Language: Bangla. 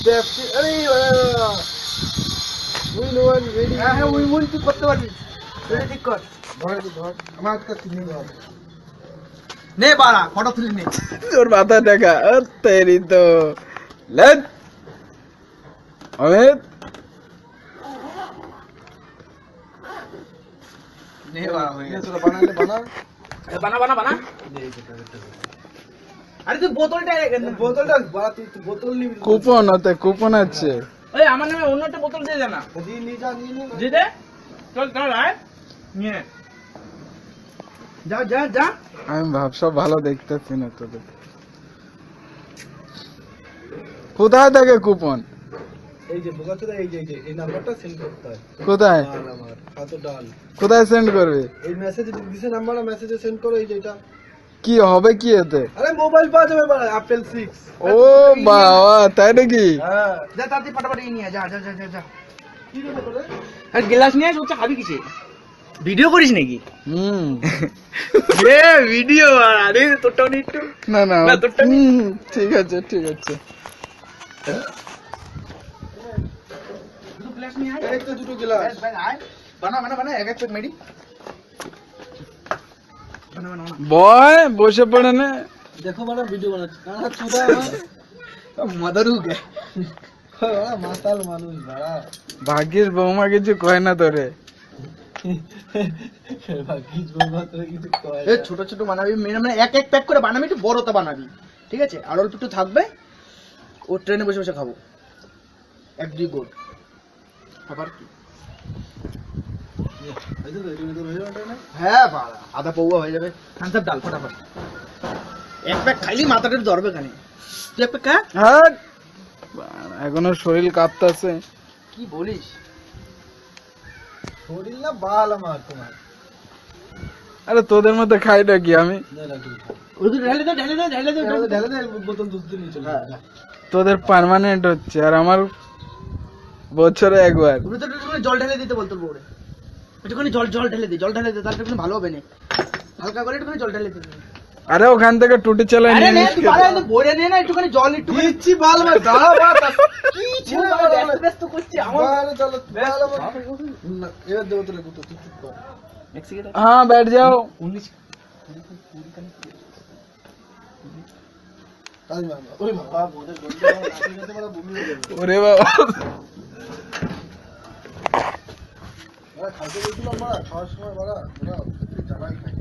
আরে উইন ওয়ান রেডি। হ্যাঁ উইন তুই করতে পারবি। তুই ঠিক কর। ধর আমার হাত কাছে নিয়ে যাও। নে বাড়া ফটো তুলে নে। তোর মাথা দেখা তেরি তো লেট অমিত নে বাড়া হয়ে গেছে। বানালে বানা। আরে তুই বোতলটা বাড়া তুই বোতল নিবি। কুপন ওতে কুপন আছে। ওই আমার নামে অন্য একটা বোতল দিয়ে জানা। নিয়ে নে দে। চল আয় নিয়ে যা। আমি সব ভালো দেখতেছি না তোদের। কোথায় থাকে কুপন? এই যে বোকাচোদা এই যে এই নাম্বারটা সেন্ড করতে হয়। কোথায় আমার কত ডাল কোথায় সেন্ড করবি? এই মেসেজে দিছে নাম্বারটা মেসেজে সেন্ড করো এই যে এটা। কি হবে কি এতে? আরে মোবাইল পাওয়া যাবে বাড়া অ্যাপল 6। ও বাবা তাই নাকি? হ্যাঁ যা তাড়াতাড়ি ফটাফট নিয়ে যা। কি দেবে তোরে? আর গ্লাস নিয়ে এসে খাবি কিসে? ভিডিও করিস নাকি? এ ভিডিও আরে তোরটাও নি একটু। না তোরটা নি। ঠিক আছে দুটো গ্লাস নিয়ে আয়। এই তো দুটো গ্লাস। আয় বানা এক প্লেট মেরি। বানা বয় বসে পড়ে নে। देखो बड़ा वीडियो बनाচ্ছি না চুদা মাদারু গে বড়া মাতাল মানুষ বড়া ভাগ্যিস বৌমা কিছু কয় না তোরে। ভাগ্যিস বৌমা তোরে কিছু কয় না। ছোট ছোট বানাবি মানে এক প্যাক করে বানাবি, একটু বড়টা বানাবি ঠিক আছে। আর অল্প একটু থাকবে, ও ট্রেনে বসে বসে খাবো। এক দুই গোল আবার কি হ্যাঁ বাড়া আধা পৌয়া হয়ে যাবে। থামস আপ ডাল ফটাফট এক প্যাক খাইলি মাথাটা ধরবে কেন? তুই এক প্যাক খা। হ্যাঁ এখনো শরীর কাঁপতাছে। কি বলিস? শরীর না বাল আমার তোমার। আরে তোদের মধ্যে খাই নাকি আমি? ঢেলে দে বোতল দুধ নিয়ে চলে। তোদের পার্মানেন্ট হচ্ছে আর আমার বছরে একবার। জল ঢেলে দিতে বলতো বউরে। একটুখানি জল ঢেলে দে তাহলে একটু ভালো হবে না। হালকা করে একটুখানি জল ঢেলে দে। আরে ওখান থেকে টুটি চালাই আরে নে নিয়ে তুই পালা তো ভরে নে না একটুখানি জল একটু দিচ্ছি বাল মা দাঁড়া বাত কি ছিল ব্যস্ত করছি আমার চলো বাল না এবার দেব তোলে কুতো তুই চুপ কর। এক সেকেন্ড। हाँ बैठ जाओ। 19 কাল মামা ওই বাবা বোধে গন্ডা লাঠি খেতে বড় বমি হয়ে যাবে। ওরে বাবা খাইতে বলছিলাম মা খাওয়ার সময় বাড়া ওরা জামাই খাই।